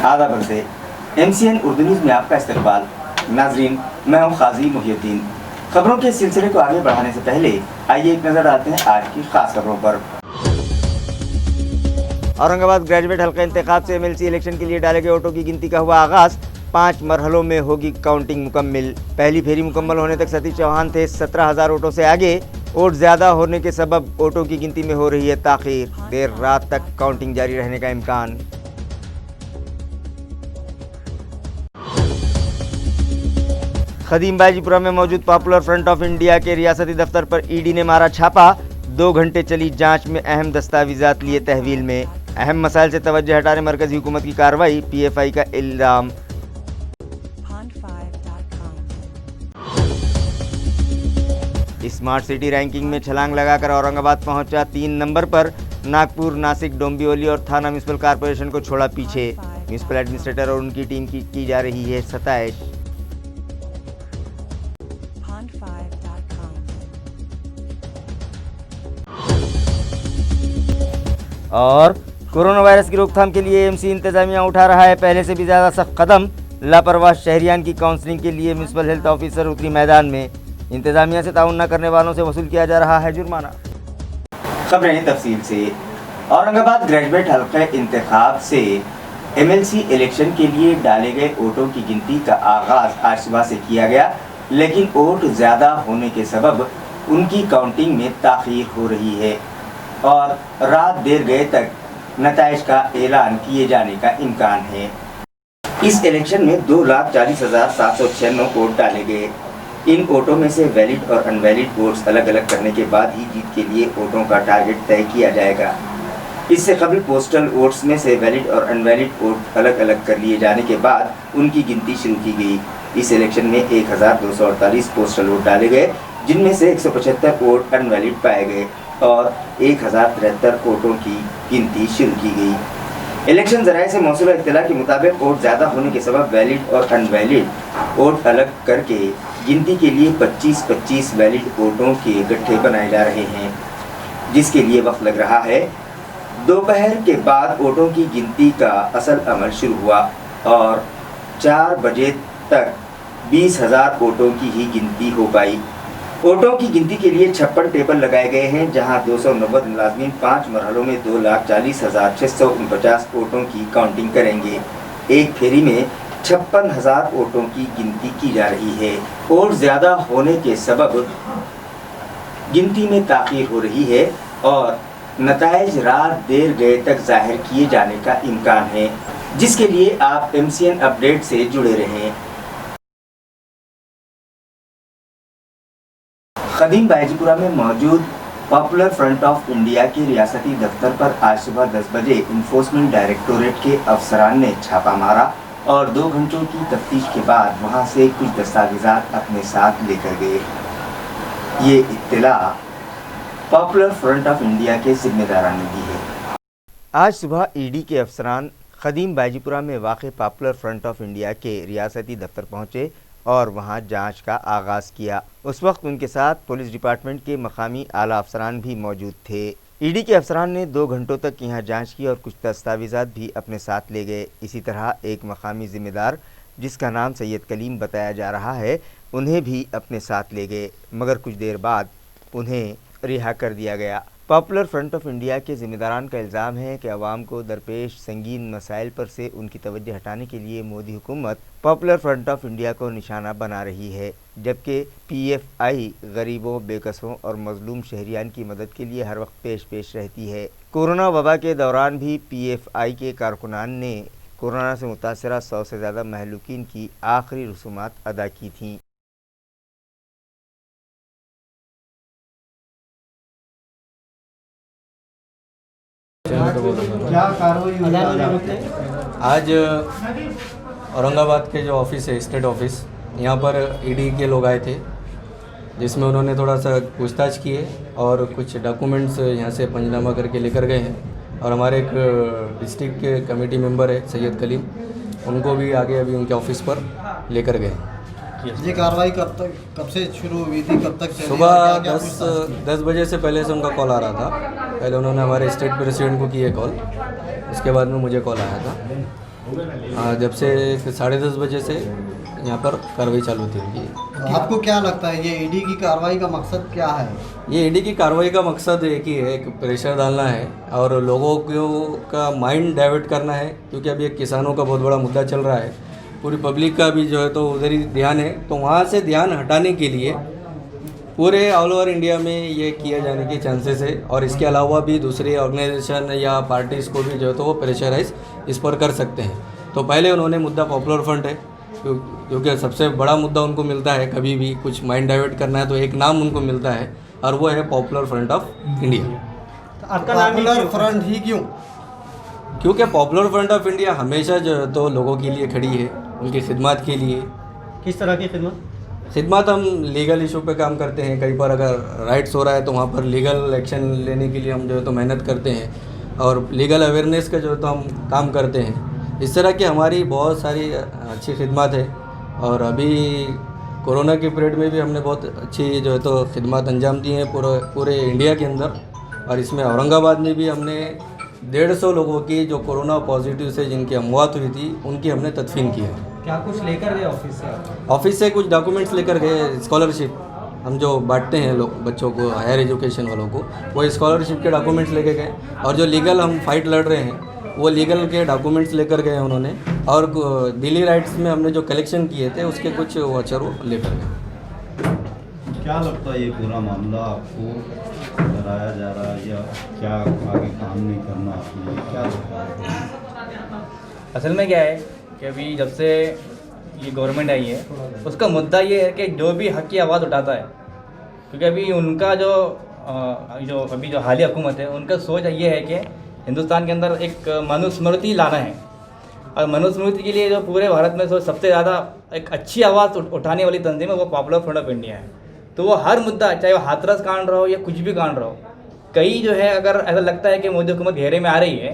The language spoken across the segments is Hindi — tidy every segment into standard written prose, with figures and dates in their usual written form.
आदाब अर्ज़ MCN उर्दू न्यूज़ में आपका इस्तकबाल। नाज़रीन, मैं हूँ क़ाज़ी मुहिउद्दीन। खबरों के सिलसिले को आगे बढ़ाने से पहले आइए एक नज़र डालते हैं आज की खास खबरों पर। औरंगाबाद ग्रेजुएट हल्का इंतखाब से MLC इलेक्शन के लिए डाले गए वोटों की गिनती का हुआ आगाज़। 5 मरहलों में होगी काउंटिंग मुकम्मल। पहली फेरी मुकम्मल होने तक सतीश चौहान थे 17,000 वोटों से आगे। वोट ज़्यादा होने के सबब वोटों की गिनती में हो रही है ताख़ीर। देर रात तक काउंटिंग जारी रहने का इम्कान। खदीम बाजीपुरा में मौजूद पॉपुलर फ्रंट ऑफ इंडिया के रियासती दफ्तर पर ED ने मारा छापा। 2 घंटे चली जांच में अहम दस्तावेजात लिए तहवील में। अहम मसाइल से तवज्जो हटाने मरकजी हुकूमत की कार्रवाई, PFI का इल्ज़ाम। स्मार्ट सिटी रैंकिंग में छलांग लगाकर औरंगाबाद पहुंचा 3 नंबर पर। नागपुर, नासिक, डोंबिवली और थाना म्यूनसिपल कॉरपोरेशन को छोड़ा पीछे। म्यूनसिपल एडमिनिस्ट्रेटर और उनकी टीम की जा रही है सताइश। और कोरोना वायरस की रोकथाम के लिए MC इंतजामिया उठा रहा है पहले से भी ज़्यादा सख्त कदम। लापरवाह शहरियान की काउंसलिंग के लिए म्यूनसिपल हेल्थ ऑफिसर उतरी मैदान में। इंतजामिया से ताउन न करने वालों से वसूल किया जा रहा है जुर्माना। खबरें तफसील से। औरंगाबाद ग्रेजुएट हल्का इंतखाब से MLC इलेक्शन के लिए डाले गए वोटों की गिनती का आगाज़ आज सुबह से किया गया, लेकिन वोट ज़्यादा होने के सबब उनकी काउंटिंग में ताख़ीर हो रही है और रात देर गए तक नताइज का ऐलान किए जाने का इम्कान है। इस इलेक्शन में 2,40,796 वोट डाले गए। इन वोटों में से वैलिड और अनवैलिड वोट्स अलग अलग करने के बाद ही जीत के लिए वोटों का टारगेट तय किया जाएगा। इससे कबल पोस्टल वोट्स में से वैलिड और अनवैलिड वोट अलग अलग कर लिए जाने के बाद उनकी गिनती शुरू की गई। इस इलेक्शन में 1,248 पोस्टल वोट डाले गए, जिनमें से 175 वोट अनवैलिड पाए गए और 1,073 वोटों की गिनती शुरू की गई। इलेक्शन जराये से मौसूला इत्तला के मुताबिक वोट ज़्यादा होने के सबब वैलिड और अनवैलिड वोट अलग करके गिनती के लिए 25-25 वैलिड वोटों के गट्ठे बनाए जा रहे हैं, जिसके लिए वक्त लग रहा है। दोपहर के बाद वोटों की गिनती का असल अमल शुरू हुआ और 4 बजे तक 20,000 वोटों की ही गिनती हो पाई। वोटों की गिनती के लिए 56 टेबल लगाए गए हैं, जहां 290 मुलाजमीन 5 मरहलों में 2,40,649 वोटों की काउंटिंग करेंगे। एक फेरी में 56,000 वोटों की गिनती की जा रही है। वोट ज़्यादा होने के सबब गिनती में ताख़ीर हो रही है और नताइज रात देर गए तक जाहिर किए जाने का इम्कान है, जिसके लिए आप MCN अपडेट से जुड़े रहें। खदीम बाजीपुरा में मौजूद पॉपुलर फ्रंट ऑफ इंडिया के रियासती दफ्तर पर आज सुबह 10 बजे इन्फोर्समेंट डायरेक्टोरेट के अफसरान ने छापा मारा और 2 घंटों की तफ्तीश के बाद वहां से कुछ दस्तावेजात अपने साथ लेकर गए। ये इत्तला पॉपुलर फ्रंट ऑफ इंडिया के जिम्मेदारान ने दी है। आज सुबह ED के अफसरान खदीम बाजीपुरा में वाक़े पॉपुलर फ्रंट ऑफ इंडिया के रियासती दफ्तर पहुँचे और वहां जांच का आगाज़ किया। उस वक्त उनके साथ पुलिस डिपार्टमेंट के मकामी आला अफसरान भी मौजूद थे। ED के अफसरान ने 2 घंटों तक यहां जांच की और कुछ दस्तावेजात भी अपने साथ ले गए। इसी तरह एक मकामी ज़िम्मेदार, जिसका नाम सैयद कलीम बताया जा रहा है, उन्हें भी अपने साथ ले गए, मगर कुछ देर बाद उन्हें रिहा कर दिया गया। पॉपुलर फ्रंट ऑफ इंडिया के ज़िम्मेदारान का इल्ज़ाम है कि अवाम को दरपेश संगीन मसाइल पर से उनकी तवज्जो हटाने के लिए मोदी हुकूमत पॉपुलर फ्रंट ऑफ इंडिया को निशाना बना रही है, जबकि PFI गरीबों, बेकसों और मजलूम शहरियान की मदद के लिए हर वक्त पेश रहती है। कोरोना वबा के दौरान भी PFI के कारकुनान ने कोरोना से मुतासरा 100 से ज़्यादा महलूकीन की आखिरी रसूमात अदा की थीं। क्या कार्रवाई आज औरंगाबाद के जो ऑफिस है, स्टेट ऑफिस, यहाँ पर ED के लोग आए थे, जिसमें उन्होंने थोड़ा सा पूछताछ की है और कुछ डॉक्यूमेंट्स यहाँ से पंचनामा करके लेकर गए हैं। और हमारे एक डिस्ट्रिक्ट के कमेटी मेंबर है सैयद कलीम, उनको भी आगे अभी उनके ऑफिस पर लेकर गए। ये कार्रवाई कब से शुरू हुई थी, कब तक चली? सुबह 10 बजे से पहले से उनका कॉल आ रहा था। पहले उन्होंने हमारे स्टेट प्रेसिडेंट को किया कॉल, उसके बाद में मुझे कॉल आया था। जब से 10:30 बजे से यहाँ पर कार्रवाई चालू थी उनकी। तो आपको क्या लगता है ये ईडी की कार्रवाई का मकसद क्या है? ये ईडी की कार्रवाई का मकसद एक ही है, एक प्रेशर डालना है और लोगों का माइंड डाइवर्ट करना है, क्योंकि अभी एक किसानों का बहुत बड़ा मुद्दा चल रहा है, पूरी पब्लिक का भी जो है तो उधर ही ध्यान है, तो वहाँ से ध्यान हटाने के लिए पूरे ऑल ओवर इंडिया में ये किया जाने के चांसेस है। और इसके अलावा भी दूसरे ऑर्गेनाइजेशन या पार्टीज़ को भी जो है तो वो प्रेशराइज इस पर कर सकते हैं। तो पहले उन्होंने मुद्दा पॉपुलर फ्रंट है, क्योंकि सबसे बड़ा मुद्दा उनको मिलता है, कभी भी कुछ माइंड डाइवर्ट करना है तो एक नाम उनको मिलता है और वो है पॉपुलर फ्रंट ऑफ इंडिया। आपका नाम पॉपुलर फ्रंट ही क्यों? क्योंकि पॉपुलर फ्रंट ऑफ इंडिया हमेशा जो है तो लोगों के लिए खड़ी है, उनकी खिदमत के लिए। किस तरह की खिदमत हम लीगल इशू पे काम करते हैं, कई बार अगर राइट्स हो रहा है तो वहाँ पर लीगल एक्शन लेने के लिए हम जो है तो मेहनत करते हैं और लीगल अवेयरनेस का जो है तो हम काम करते हैं। इस तरह की हमारी बहुत सारी अच्छी खिदमत है और अभी कोरोना के पीरियड में भी हमने बहुत अच्छी जो है तो खिदमत अंजाम दी हैं पूरे इंडिया के अंदर। और इसमें औरंगाबाद में भी हमने 150 लोगों की जो कोरोना पॉजिटिव से जिनकी अमवात हुई थी उनकी हमने तदफीन की है। क्या कुछ लेकर गए ऑफिस से? ऑफिस से कुछ डॉक्यूमेंट्स लेकर गए, स्कॉलरशिप हम जो बांटते हैं लोग बच्चों को, हायर एजुकेशन वालों को, वो स्कॉलरशिप के डॉक्यूमेंट्स लेके गए और जो लीगल हम फाइट लड़ रहे हैं वो लीगल के डॉक्यूमेंट्स लेकर गए उन्होंने। और दिल्ली राइट्स में हमने जो कलेक्शन किए थे उसके कुछ वाचर वो लेकर गए। क्या लगता है ये पूरा मामला आपको डराया जा रहा है या क्या आगे काम नहीं करना आपने, क्या लगता है? असल में क्या है कि अभी जब से ये गवर्नमेंट आई है उसका मुद्दा ये है कि जो भी हक की आवाज़ उठाता है, क्योंकि अभी उनका जो अभी जो हालिया हुकूमत है उनका सोच ये है कि हिंदुस्तान के अंदर एक मनुस्मृति लाना है। और मनुस्मृति के लिए जो पूरे भारत में सबसे ज़्यादा एक अच्छी आवाज़ उठाने वाली तंजीम है वो पॉपुलर फ्रंट ऑफ इंडिया है। तो वो हर मुद्दा, चाहे वो हाथरस कांड रहो या कुछ भी कांड रहो, कई जो है अगर ऐसा लगता है कि मोदी हुकूमत घेरे में आ रही है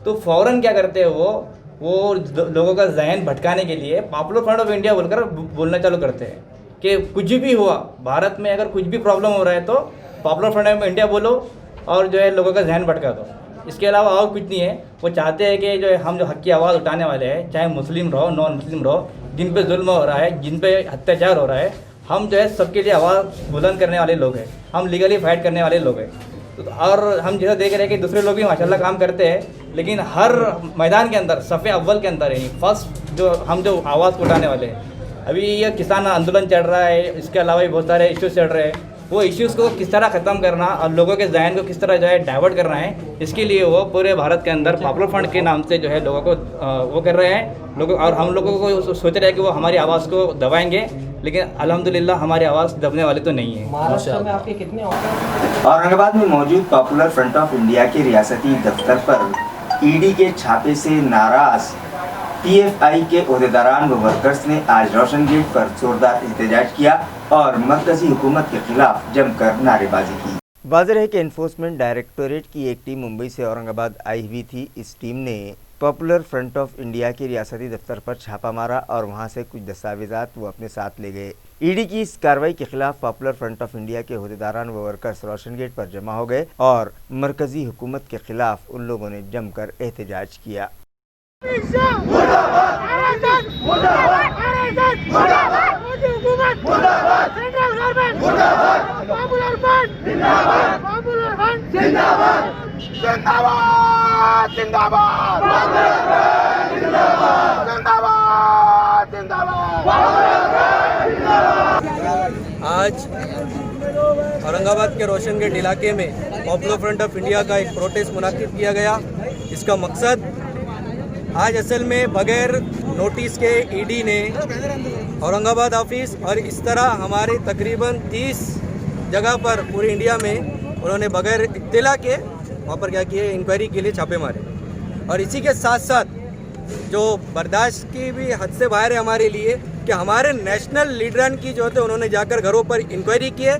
तो फ़ौरन क्या करते हैं वो लोगों का जहन भटकाने के लिए पॉपुलर फ्रंट ऑफ इंडिया बोलकर बोलना चालू करते हैं कि कुछ भी हुआ भारत में, अगर कुछ भी प्रॉब्लम हो रहा है तो पॉपुलर फ्रंट ऑफ इंडिया बोलो और जो है लोगों का जहन भटका दो। इसके अलावा और कुछ नहीं है। वो चाहते हैं कि जो है हम जो हक की आवाज़ उठाने वाले हैं, चाहे मुस्लिम रहो नॉन मुस्लिम रहो, जिन पे जुल्म हो रहा है, जिन पे अत्याचार हो रहा है, हम जो है सबके लिए आवाज़ बुलंद करने वाले लोग हैं, हम लीगली फाइट करने वाले लोग हैं। तो और हम जैसा देख रहे हैं कि दूसरे लोग भी माशाल्लाह काम करते हैं, लेकिन हर मैदान के अंदर सफ़े अव्वल के अंदर है फर्स्ट जो आवाज़ उठाने वाले हैं। अभी ये किसान आंदोलन चल रहा है, इसके अलावा भी बहुत सारे इश्यूज़ चल रहे हैं। वो इश्यूज़ को किस तरह ख़त्म करना और लोगों के जहन को किस तरह जो है डाइवर्ट करना है, इसके लिए वो पूरे भारत के अंदर पॉपुलर फ्रंट के नाम से जो है लोगों को वो कर रहे हैं लोगों। और हम लोगों को सोच रहे हैं कि वो हमारी आवाज़ को दबाएंगे, लेकिन अल्हम्दुलिल्लाह हमारी आवाज़ दबने वाले तो नहीं है। महाराष्ट्र में आपके कितने औरंगाबाद में मौजूद पॉपुलर फ्रंट ऑफ इंडिया के रियासती दफ्तर पर ईडी के छापे से नाराज पीएफआई के ओहदेदारान व वर्कर्स ने आज रोशन गेट पर जोरदार एहतजाज किया और मरकजी हुकूमत के खिलाफ जमकर नारेबाजी की। वाज़ेह है कि एनफोर्समेंट डायरेक्टोरेट की एक टीम मुंबई से औरंगाबाद आई हुई थी। इस टीम ने पॉपुलर फ्रंट ऑफ इंडिया के रियासती दफ्तर पर छापा मारा और वहां से कुछ दस्तावेजात वो अपने साथ ले गए। ईडी की इस कार्रवाई के खिलाफ पॉपुलर फ्रंट ऑफ इंडिया के ओहदेदारान व वर्कर्स रोशन गेट पर जमा हो गए और मरकजी हुकूमत के खिलाफ उन लोगों ने जमकर एहतजाज किया। आज औरंगाबाद के रोशन गेट इलाके में पॉपुलर फ्रंट ऑफ इंडिया का एक प्रोटेस्ट मुनाकिद किया गया। इसका मकसद आज असल में बगैर नोटिस के ईडी ने औरंगाबाद ऑफिस और इस तरह हमारे तकरीबन 30 जगह पर पूरे इंडिया में उन्होंने बगैर इत्तला के वहाँ पर क्या किए, इंक्वायरी के लिए छापे मारे। और इसी के साथ साथ जो बर्दाश्त की भी हद से बाहर है हमारे लिए कि हमारे नेशनल लीडरन की जो थे उन्होंने जाकर घरों पर इंक्वायरी की है।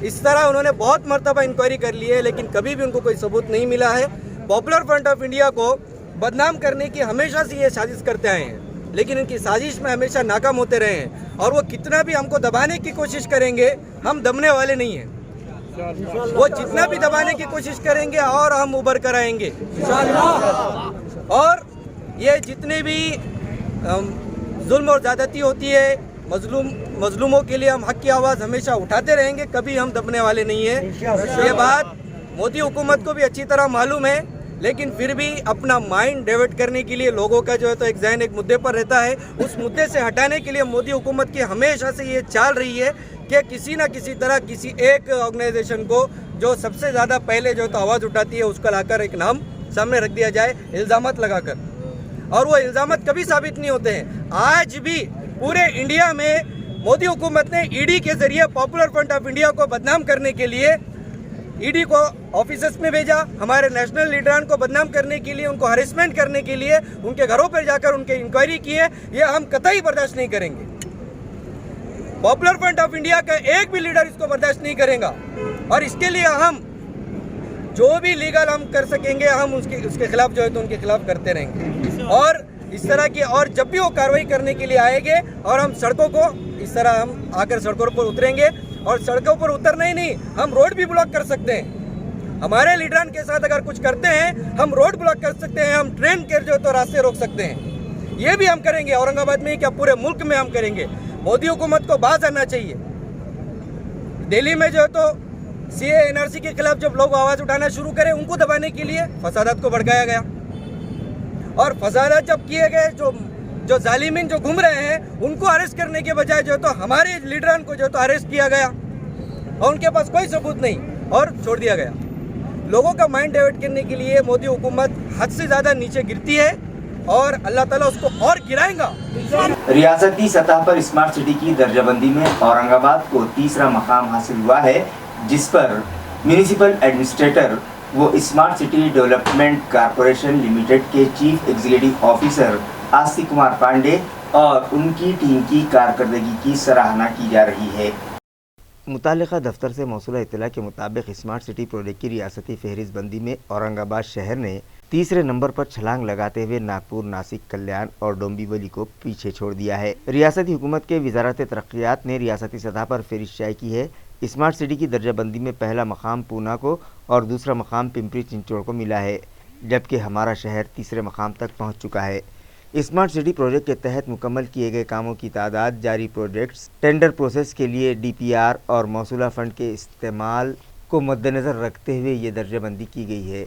इस तरह उन्होंने बहुत मरतबा इंक्वायरी कर ली है, लेकिन कभी भी उनको कोई सबूत नहीं मिला है। पॉपुलर फ्रंट ऑफ इंडिया को बदनाम करने की हमेशा से ये साजिश करते आए हैं, लेकिन इनकी साजिश में हमेशा नाकाम होते रहे हैं। और वो कितना भी हमको दबाने की कोशिश करेंगे, हम दबने वाले नहीं हैं। वो जितना भी दबाने की कोशिश करेंगे और हम उभर कर आएंगे इंशाअल्लाह। और ये जितने भी जुल्म और ज़्यादती होती है, मजलूमों के लिए हम हक की आवाज़ हमेशा उठाते रहेंगे, कभी हम दबने वाले नहीं है। ये बात मोदी हुकूमत को भी अच्छी तरह मालूम है, लेकिन फिर भी अपना माइंड डाइवर्ट करने के लिए लोगों का जो है तो एक जहन एक मुद्दे पर रहता है, उस मुद्दे से हटाने के लिए मोदी हुकूमत की हमेशा से ये चाल रही है कि किसी ना किसी तरह किसी एक ऑर्गेनाइजेशन को जो सबसे ज़्यादा पहले जो है तो आवाज़ उठाती है उसका लाकर एक नाम सामने रख दिया जाए इल्ज़ामात लगाकर, और वो इल्ज़ामात कभी साबित नहीं होते हैं। आज भी पूरे इंडिया में मोदी हुकूमत ने ईडी के जरिए पॉपुलर फ्रंट ऑफ इंडिया को बदनाम करने के लिए ईडी को ऑफिसर्स में भेजा, हमारे नेशनल लीडरान को बदनाम करने के लिए, उनको हरेसमेंट करने के लिए उनके घरों पर जाकर उनके इंक्वायरी की है। ये हम कतई बर्दाश्त नहीं करेंगे। पॉपुलर फ्रंट ऑफ इंडिया का एक भी लीडर इसको बर्दाश्त नहीं करेगा, और इसके लिए हम जो भी लीगल हम कर सकेंगे हम उसके खिलाफ जो है तो उनके खिलाफ करते रहेंगे। और इस तरह की, और जब भी वो कार्रवाई करने के लिए आएंगे और हम सड़कों को इस तरह हम आकर सड़कों पर उतरेंगे, और सड़कों पर उतरना ही नहीं, हम रोड भी ब्लॉक कर सकते हैं। हमारे लीडरान के साथ अगर कुछ करते हैं हम रोड ब्लॉक कर सकते हैं, हम ट्रेन के जो तो रास्ते रोक सकते हैं। ये भी हम करेंगे, औरंगाबाद में क्या पूरे मुल्क में हम करेंगे। मोदी हुकूमत को बाज आना चाहिए। दिल्ली में जो है तो सीए एनआरसी के खिलाफ जब लोग आवाज़ उठाना शुरू करें, उनको दबाने के लिए फसादात को भड़काया गया, और फसादात जब किए गए, जो जालिमीन जो घूम रहे हैं उनको अरेस्ट करने के बजाय जो तो हमारे लीडरान को जो तो अरेस्ट किया गया और उनके पास कोई सबूत नहीं और छोड़ दिया गया। लोगों का माइंड डाइवर्ट करने के लिए मोदी हुकूमत हद से ज़्यादा नीचे गिरती है, और अल्लाह ताला उसको और गिराएगा। रियासती सतह पर स्मार्ट सिटी की दर्जाबंदी में औरंगाबाद को तीसरा मकाम हासिल हुआ है, जिस पर म्यूनिसिपल एडमिनिस्ट्रेटर वो smart city development corporation limited के chief executive officer Astik Kumar Pandey और उनकी टीम की कारकर्दगी की सराहना की जा रही है। मुतालिका दफ्तर से मौसूला इत्तला के मुताबिक स्मार्ट सिटी प्रोजेक्ट की रियासती फहरिस्त बंदी में औरंगाबाद शहर ने तीसरे नंबर पर छलांग लगाते हुए नागपुर, नासिक, कल्याण और डोंबिवली को पीछे छोड़ दिया है। रियासती हुकूमत के वजारत तरक्यात ने रियासती सतह पर फहरिस्त की है। स्मार्ट सिटी की दर्जाबंदी में पहला मकाम पूना को और दूसरा मकाम पिंपरी चिंचवड़ को मिला है, जबकि हमारा शहर तीसरे मकाम तक पहुँच चुका है। स्मार्ट सिटी प्रोजेक्ट के तहत मुकम्मल किए गए कामों की तादाद, जारी प्रोजेक्ट्स, टेंडर प्रोसेस के लिए डीपीआर और मौसूला फंड के इस्तेमाल को मद्देनज़र रखते हुए ये दर्जाबंदी की गई है।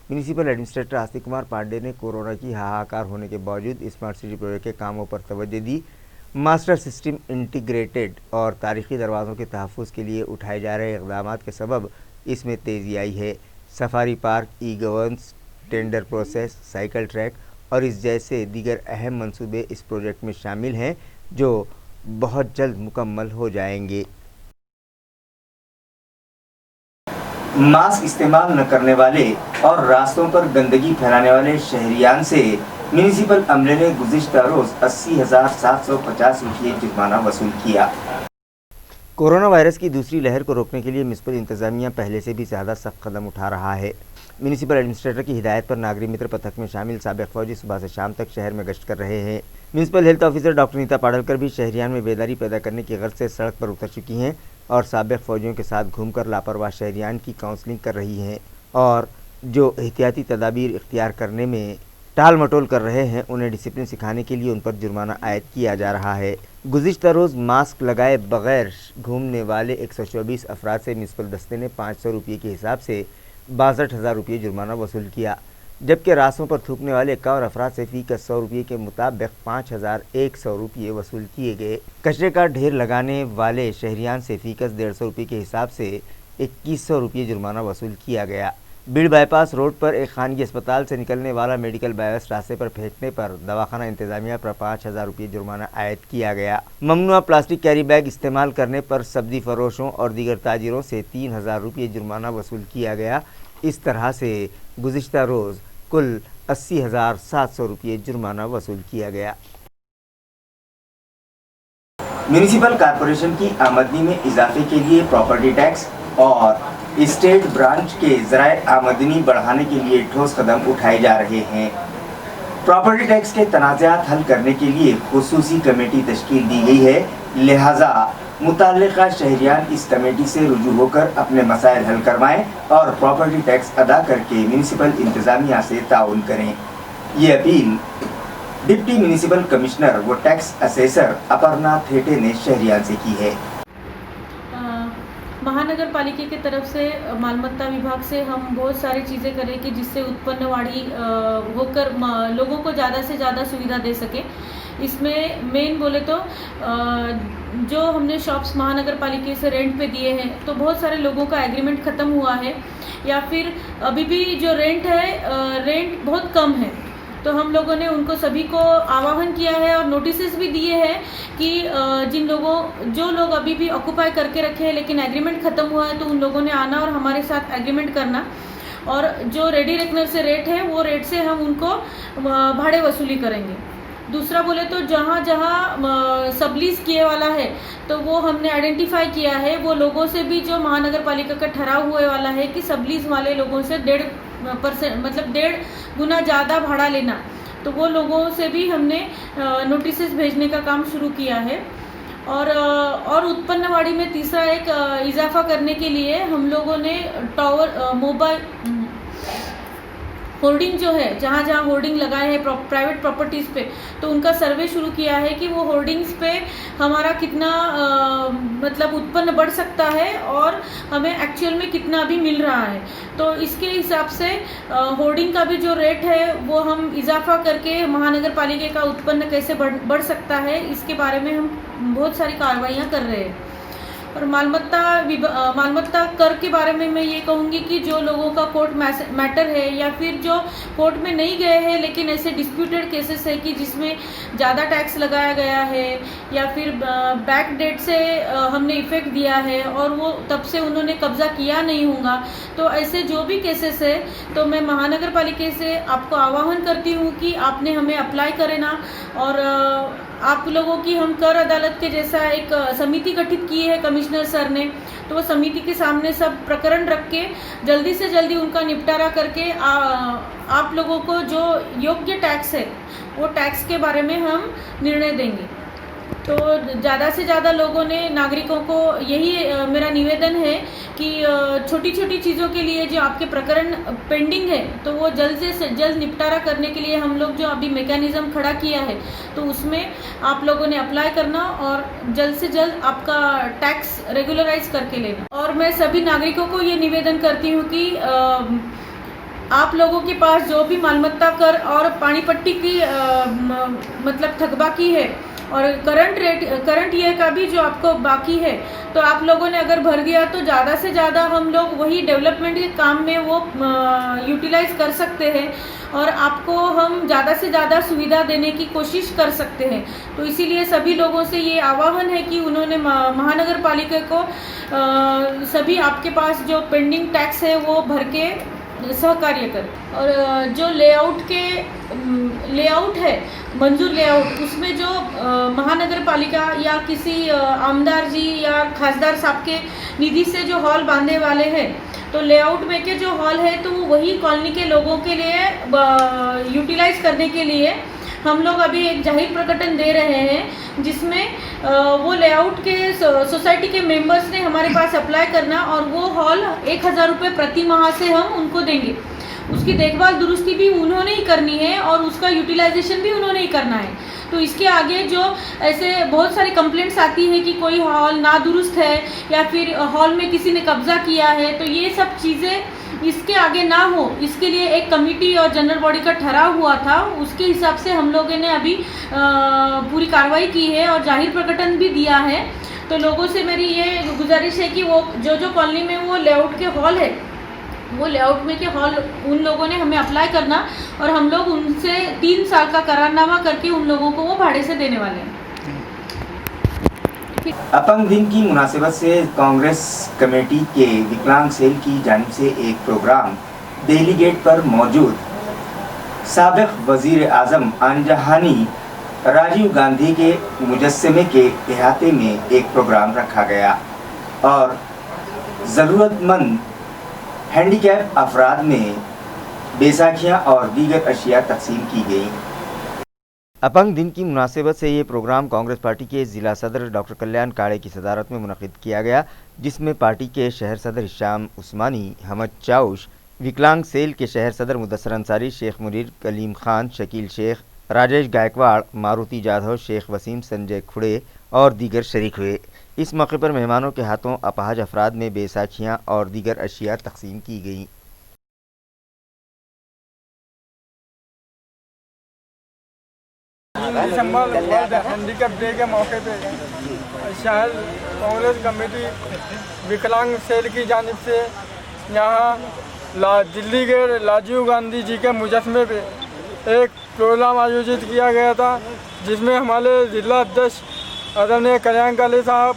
म्यूनिसिपल एडमिनिस्ट्रेटर आस्तिक कुमार पांडे ने कोरोना की हाहाकार होने के बावजूद स्मार्ट सिटी प्रोजेक्ट के कामों पर तवज्जो दी। मास्टर सिस्टम इंटीग्रेटेड और तारीखी दरवाज़ों के तहफ़्फ़ुज़ के लिए उठाए जा रहे इक़दाम के सबब इसमें तेज़ी आई है। Safari park, e governance, tender process, cycle track और इस जैसे दीगर अहम मंसूबे इस प्रोजेक्ट में शामिल हैं, जो बहुत जल्द मुकम्मल हो जाएंगे। मास्क इस्तेमाल न करने वाले और रास्तों पर गंदगी फैलाने वाले शहरियान से म्यूनिसिपल अमले ने गुज़िश्ता रोज़ 80,750 रुपये जुर्माना वसूल किया। कोरोना वायरस की दूसरी लहर को रोकने के लिए म्यूनिसिपल इंतज़ामिया पहले से भी ज़्यादा सख्त कदम उठा रहा है। म्यूनिसिपल एडमिनिस्ट्रेटर की हिदायत पर नागरिक मित्र पथक में शामिल साबिक़ फौजी सुबह से शाम तक शहर में गश्त कर रहे हैं। Municipal health officer doctor Neeta Padalkar भी शहरियान में बेदारी पैदा करने की गर्ज से सड़क पर उतर चुकी हैं और साबिक़ फौजियों के साथ घूमकर लापरवाह शहरियान की काउंसलिंग कर रही हैं, और जो एहतियाती तदाबीर इख्तियार करने में टाल मटोल कर रहे हैं उन्हें डिसिप्लिन सिखाने के लिए उन पर जुर्माना आयद किया जा रहा है। गुज़िश्ता रोज़ मास्क लगाए बगैर घूमने वाले 124 अफराद से म्यूनिसिपल दस्ते ने 500 रुपये के हिसाब से 62,000 रुपये जुर्माना वसूल किया, जबकि रास्तों पर थूकने वाले 51 अफराद से फ़ी का 100 रुपये के मुताबिक 5,100 रुपये वसूल किए गए। कचरे का ढेर लगाने वाले शहरियान से फ़ी का 150 रुपये के हिसाब से 2100 रुपये जुर्माना वसूल किया गया। बीड़ बाईपास रोड पर एक खानगी अस्पताल से निकलने वाला मेडिकल बायोवेस्ट रास्ते पर फेंकने पर दवाखाना इंतजामिया पर 5,000 रुपये जुर्माना आयद किया गया। ममनुआ प्लास्टिक कैरी बैग इस्तेमाल करने पर सब्जी फरोशों और दीगर ताजिरों से 3,000 रुपये जुर्माना वसूल किया गया। इस तरह से गुज़िश्ता रोज़ कुल 80,700 रुपये जुर्माना वसूल किया गया। म्यूनिसिपल कॉरपोरेशन की आमदनी में इजाफे के लिए प्रॉपर्टी टैक्स और स्टेट ब्रांच के ज़राए आमदनी बढ़ाने के लिए ठोस कदम उठाए जा रहे हैं। प्रॉपर्टी टैक्स के तनाज़ात हल करने के लिए खुसूसी कमेटी तश्कील दी गई है, लिहाजा मुताल्लिक़ा शहरियान इस कमेटी से रुजू होकर अपने मसाइल हल करवाएं और प्रॉपर्टी टैक्स अदा करके म्यूनिसिपल इंतज़ामिया से ताउन करें। ये अपील डिप्टी म्यूनिसिपल कमिश्नर व टैक्स असेसर अपर्णा थेटे ने शहरियार से की है। महानगर पालिका की तरफ से मालमत्ता विभाग से हम बहुत सारी चीज़ें करें कि जिससे उत्पन्नवाड़ी होकर लोगों को ज़्यादा से ज़्यादा सुविधा दे सके। इसमें मेन बोले तो जो हमने शॉप्स महानगर पालिका से रेंट पे दिए हैं तो बहुत सारे लोगों का एग्रीमेंट ख़त्म हुआ है या फिर अभी भी जो रेंट है रेंट बहुत कम है। तो हम लोगों ने उनको सभी को आह्वान किया है और नोटिसेस भी दिए हैं कि जो लोग अभी भी ऑक्यूपाई करके रखे हैं लेकिन एग्रीमेंट ख़त्म हुआ है तो उन लोगों ने आना और हमारे साथ एग्रीमेंट करना, और जो रेडी रेकनर से रेट है वो रेट से हम उनको भाड़े वसूली करेंगे। दूसरा बोले तो जहाँ जहाँ सबलीज किए वाला है तो वो हमने आइडेंटिफाई किया है, वो लोगों से भी जो महानगर पालिका का ठहराव हुए वाला है कि सबलीज वाले लोगों से 1.5% मतलब 1.5 गुना ज़्यादा भाड़ा लेना, तो वो लोगों से भी हमने नोटिसेस भेजने का काम शुरू किया है। और उत्पन्नवाड़ी में तीसरा एक इजाफा करने के लिए हम लोगों ने टावर मोबाइल होर्डिंग जो है जहाँ जहाँ होर्डिंग लगाए हैं प्राइवेट प्रॉपर्टीज़ पे, तो उनका सर्वे शुरू किया है कि वो होर्डिंग्स पे हमारा कितना मतलब उत्पन्न बढ़ सकता है और हमें एक्चुअल में कितना भी मिल रहा है। तो इसके हिसाब से होर्डिंग का भी जो रेट है वो हम इजाफा करके महानगर पालिका का उत्पन्न कैसे बढ़ सकता है इसके बारे में हम बहुत सारी कार्रवाइयाँ कर रहे हैं। और मालमत्ता कर के बारे में मैं ये कहूँगी कि जो लोगों का कोर्ट मैटर है या फिर जो कोर्ट में नहीं गए हैं लेकिन ऐसे डिस्प्यूटेड केसेस है कि जिसमें ज़्यादा टैक्स लगाया गया है या फिर बैक डेट से हमने इफ़ेक्ट दिया है और वो तब से उन्होंने कब्ज़ा किया नहीं होगा, तो ऐसे जो भी केसेस है तो मैं महानगर पालिका से आपको आह्वान करती हूँ कि आपने हमें अप्लाई करें ना, और आप लोगों की हम कर अदालत के जैसा एक समिति गठित की है कमिश्नर सर ने, तो वो समिति के सामने सब प्रकरण रख के जल्दी से जल्दी उनका निपटारा करके आप लोगों को जो योग्य टैक्स है वो टैक्स के बारे में हम निर्णय देंगे। तो ज़्यादा से ज़्यादा लोगों ने नागरिकों को यही मेरा निवेदन है कि छोटी छोटी चीज़ों के लिए जो आपके प्रकरण पेंडिंग है तो वो जल्द से जल्द निपटारा करने के लिए हम लोग जो अभी मैकेनिज़्म खड़ा किया है तो उसमें आप लोगों ने अप्लाई करना और जल्द से जल्द आपका टैक्स रेगुलराइज करके लेना। और मैं सभी नागरिकों को ये निवेदन करती हूँ कि आप लोगों के पास जो भी मालमत्ता कर और पानी पट्टी की मतलब थकबाकी है और करंट ईयर का भी जो आपको बाकी है तो आप लोगों ने अगर भर दिया तो ज़्यादा से ज़्यादा हम लोग वही डेवलपमेंट के काम में वो यूटिलाइज कर सकते हैं और आपको हम ज़्यादा से ज़्यादा सुविधा देने की कोशिश कर सकते हैं। तो इसीलिए सभी लोगों से ये आह्वान है कि उन्होंने महानगर पालिका को सभी आपके पास जो पेंडिंग टैक्स है वो भर के सहकार्य कर। और जो लेआउट है मंजूर लेआउट उसमें जो महानगर पालिका या किसी आमदार जी या खासदार साहब के निधि से जो हॉल बांधने वाले हैं तो लेआउट में के जो हॉल है तो वही कॉलोनी के लोगों के लिए यूटिलाइज करने के लिए हम लोग अभी एक जाहिर प्रकटन दे रहे हैं जिसमें वो लेआउट के सोसाइटी के मेंबर्स ने हमारे पास अप्लाई करना और वो हॉल 1000 रुपये प्रति माह से हम उनको देंगे। उसकी देखभाल दुरुस्ती भी उन्होंने ही करनी है और उसका यूटिलाइजेशन भी उन्होंने ही करना है। तो इसके आगे जो ऐसे बहुत सारी कंप्लेंट्स आती है कि कोई हॉल ना दुरुस्त है या फिर हॉल में किसी ने कब्जा किया है तो ये सब चीज़ें इसके आगे ना हो, इसके लिए एक कमेटी और जनरल बॉडी का ठहराव हुआ था, उसके हिसाब से हम लोगों ने अभी पूरी कार्रवाई की है और जाहिर प्रकटन भी दिया है। तो लोगों से मेरी ये गुजारिश है कि वो जो कॉलोनी में वो लेआउट के हॉल है वो लेआउट में के हॉल उन लोगों ने हमें अप्लाई करना और हम लोग उनसे 3 साल का करारनामा करके उन लोगों को वो भाड़े से देने वाले हैं। अपंग दिन की मुनासिबत से कांग्रेस कमेटी के विकलांग सेल की जानिब से एक प्रोग्राम दिल्ली गेट पर मौजूद साबिक वजीर आजम आनजहानी राजीव गांधी के मुजस्समे के इहाते में एक प्रोग्राम रखा गया और ज़रूरतमंद हैंडीकैप अफराद में बैसाखियाँ और दीगर अशिया तकसीम की गई। अपंग दिन की मुनासिबत से ये प्रोग्राम कांग्रेस पार्टी के ज़िला सदर डॉक्टर कल्याण काड़े की सदारत में मुनक़िद किया गया, जिसमें पार्टी के शहर सदर हिशाम उस्मानी, हमद चाउश, विकलांग सेल के शहर सदर मुदस्सर अंसारी, शेख मुनीर, कलीम खान, शकील शेख, राजेश गायकवाड़, मारुति जाधव, शेख वसीम, संजय खुड़े और दीगर शरीक हुए। इस मौके पर मेहमानों के हाथों अपाहज अफराद में बैसाखियाँ और दीगर अशिया तकसीम की गईं। दिसंबर वर्ल्ड हैंडीकैप डे के मौके पे शहर कांग्रेस कमेटी विकलांग सेल की जानिब से यहाँ दिल्ली के राजीव गांधी जी के मुजस्मे पे एक प्रोग्राम आयोजित किया गया था, जिसमें हमारे जिला अध्यक्ष आदरणीय कल्याण काले साहब,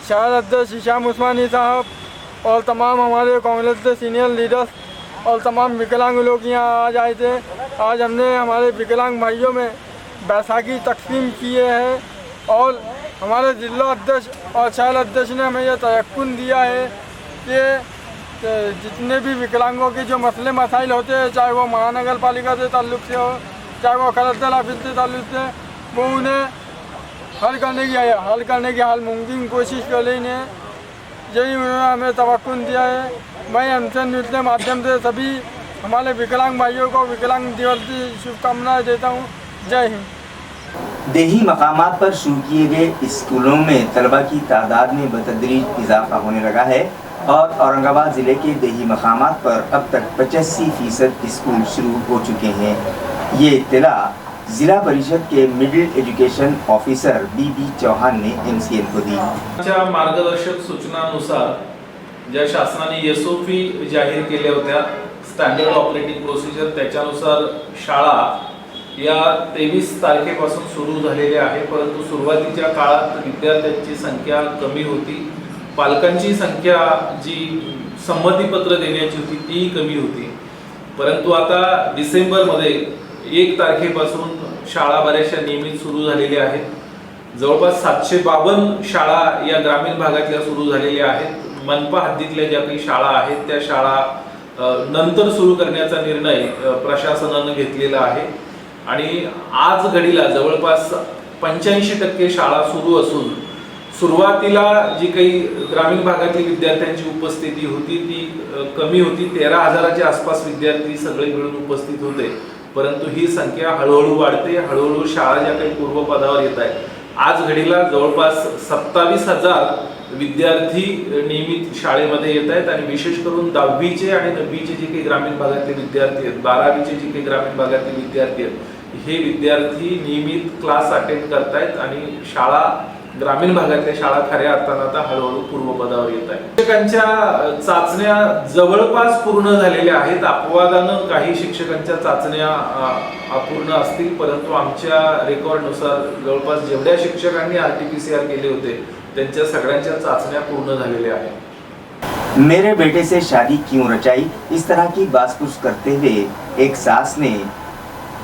शहर अध्यक्ष हिशाम उस्मानी साहब और तमाम हमारे कांग्रेस के सीनियर लीडर्स और तमाम विकलांग लोग यहाँ आज आए थे। आज हमने हमारे विकलांग भाइयों में बैसाखी तकसीम किए हैं और हमारे जिला अध्यक्ष और शहर अध्यक्ष ने हमें यह तयक्कुन दिया है कि जितने भी विकलांगों के जो मसले मसाइल होते हैं, चाहे वो महानगर पालिका से ताल्लुक़ से हो, चाहे वो कलेक्टर ऑफिस से ताल्लुक़ से, वो उन्हें हल करने की हाल मुमकिन कोशिश कर रही है। यही उन्होंने हमें तवक्कुन दिया है। मैं हमसे न्यूज़ के माध्यम से सभी हमारे विकलांग भाइयों को विकलांग दिवस की शुभकामनाएँ देता हूँ। जय हिंद। देही मकामात पर शुरू किए गए स्कूलों में तलबा की तादाद में बतदरीज इजाफा होने लगा है और औरंगाबाद ज़िले के देही मकामात पर अब तक 85% स्कूल शुरू हो चुके हैं। ये इत्तला जिला परिषद के मिडिल एजुकेशन ऑफिसर बीबी चौहान ने MCN को दी। मार्गदर्शक सूचनानुसार ज्या शासनाने SOP जाहीर केल्या होत्या, स्टँडर्ड ऑपरेटिंग प्रोसिजर, त्याच्यानुसार शाळा या 23 तारखेपासून सुरू झालेल्या आहे। परंतु सुरुवातीच्या काळात विद्यार्थ्यांची संख्या कमी होती, पालकांची संख्या जी संमतीपत्र देण्याची होती ती कमी होती। परंतु आता डिसेंबरमध्ये 1 तारखेपासून शाळा बऱ्याचशा नियमित सुरू झालेल्या आहेत। जवळपास 752 शाळा या ग्रामीण भागातल्या सुरू झालेल्या आहेत। मनपा हद्दीतल्या ज्या काही शाळा आहेत त्या शाळा नंतर सुरू करण्याचा निर्णय प्रशासनाने घेतलेला आहे आणि आज घडीला जवळपास 85% शाळा सुरू असून सुरुवातीला जी काही ग्रामीण भागातील विद्यार्थ्यांची उपस्थिती होती ती कमी होती। 13,000च्या आसपास विद्यार्थी सगळे मिळून उपस्थित होते, परंतु ही संख्या हळूहळू वाढते। हळूहळू शाळा ज्या काही पूर्वपदावर येत आहेत, आज घडीला जवळपास 27,000 विद्यार्थी नियमित शाळेमध्ये येत आहेत आणि विशेष करून 10वीचे आणि 9वीचे जे काही ग्रामीण भागातले विद्यार्थी आहेत, 12वीचे जे काही ग्रामीण भागातले विद्यार्थी आहेत, हे विद्यार्थी नियमित क्लास अटेंड करतायत आणि शाळा ग्रामीण भागातल्या शाळा खऱ्या अर्थाने आता हळूहळू पूर्वपदावर येत आहेत। शिक्षकांच्या चाचण्या जवळपास पूर्ण झालेल्या आहेत। अपवादानं काही शिक्षकांच्या चाचण्या अपूर्ण असतील, परंतु आमच्या रेकॉर्डनुसार जवळपास जेवढ्या शिक्षकांनी RT-PCR केले होते त्यांच्या सगळ्यांच्या चाचण्या पूर्ण झालेल्या आहेत। मेरे बेटे से शादी क्यों रचाई, इस तरह की बातचीत करते हुए एक सास ने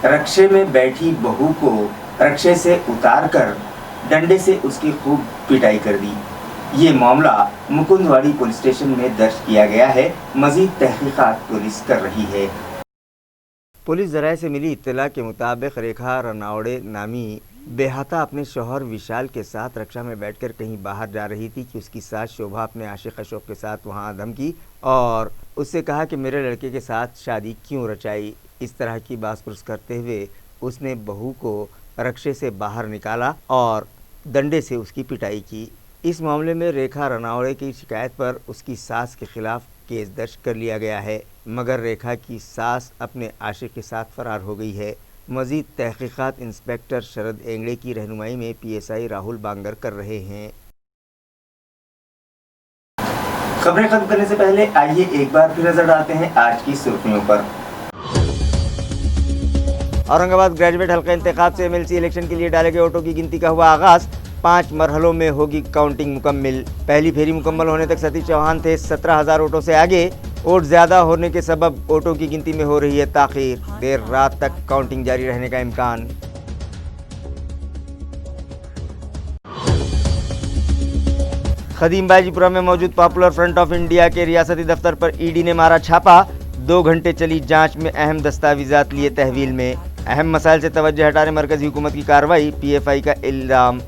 रक्षे में बैठी बहू को रक्षे से उतारकर डंडे से उसकी खूब पिटाई कर दी। ये मामला मुकुंदवाड़ी पुलिस स्टेशन में दर्ज किया गया है। मजीद तहकीकात पुलिस कर रही है। पुलिस जराये से मिली इत्तला के मुताबिक रेखा रनावड़े नामी बेहाता अपने शौहर विशाल के साथ रक्षा में बैठकर कहीं बाहर जा रही थी कि उसकी सास शोभा अपने आशिक अशोक के साथ वहां दम की और उससे कहा कि मेरे लड़के के साथ शादी क्यों रचाई। इस तरह की बातचीत करते हुए उसने बहू को रक्षे से बाहर निकाला और डंडे से उसकी पिटाई की। इस मामले में रेखा रनावड़े की शिकायत पर उसकी सास के खिलाफ केस दर्ज कर लिया गया है, मगर रेखा की सास अपने आशिक के साथ फरार हो गई है। मजीद तहकीकात इंस्पेक्टर शरद एंगड़े की रहनुमाई में PSI राहुल बांगर कर रहे हैं। खबरें खत्म करने से पहले आइए एक बार फिर नजर डालते हैं आज की सुर्खियों पर। औरंगाबाद ग्रेजुएट हल्का इंतखाब से MLC इलेक्शन के लिए डाले गए वोटों की गिनती का हुआ आगाज। 5 मरहलों में होगी काउंटिंग मुकम्मल। पहली फेरी मुकम्मल होने तक सतीश चौहान थे 17,000 वोटों से आगे। वोट ज़्यादा होने के सबब वोटों की गिनती में हो रही है ताख़ीर। देर रात तक काउंटिंग जारी रहने का इम्कान। खदीम बाजीपुरा में मौजूद पॉपुलर फ्रंट ऑफ इंडिया के रियासती दफ्तर पर ED ने मारा छापा। 2 घंटे चली जांच में अहम दस्तावेजात लिए तहवील में। अहम मसाइल से तवज्जो हटाने मरकजी हुकूमत की कार्रवाई, PFI का इल्ज़ाम।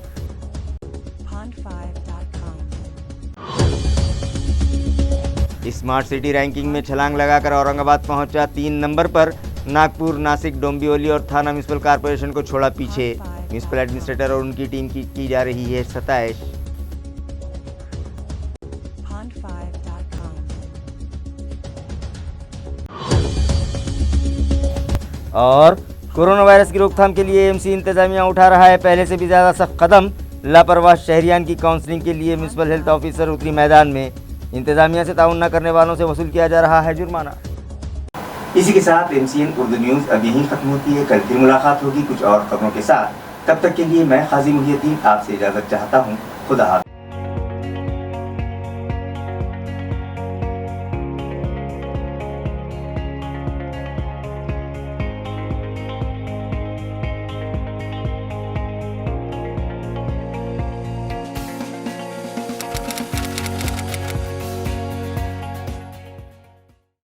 स्मार्ट सिटी रैंकिंग में छलांग लगाकर औरंगाबाद पहुंचा 3 नंबर पर। नागपुर, नासिक, डोंबिवली और थाना म्यूनसिपल कॉरपोरेशन को छोड़ा पीछे। म्यूनसिपल एडमिनिस्ट्रेटर और उनकी टीम की जा रही है सताइश। और कोरोना वायरस की रोकथाम के लिए एमसी इंतजामिया उठा रहा है पहले से भी ज़्यादा सख्त कदम। लापरवाह शहरियान की काउंसलिंग के लिए म्यूनसिपल हेल्थ ऑफिसर उतरी मैदान में। इंतजामिया से ताउन न करने वालों से वसूल किया जा रहा है जुर्माना। इसी के साथ एमसीएन उर्दू न्यूज़ अब यहीं खत्म होती है। कल फिर मुलाकात होगी कुछ और खबरों के साथ। तब तक के लिए मैं काजी मुहिउद्दीन आपसे इजाज़त चाहता हूँ। खुदा हाफ़िज़।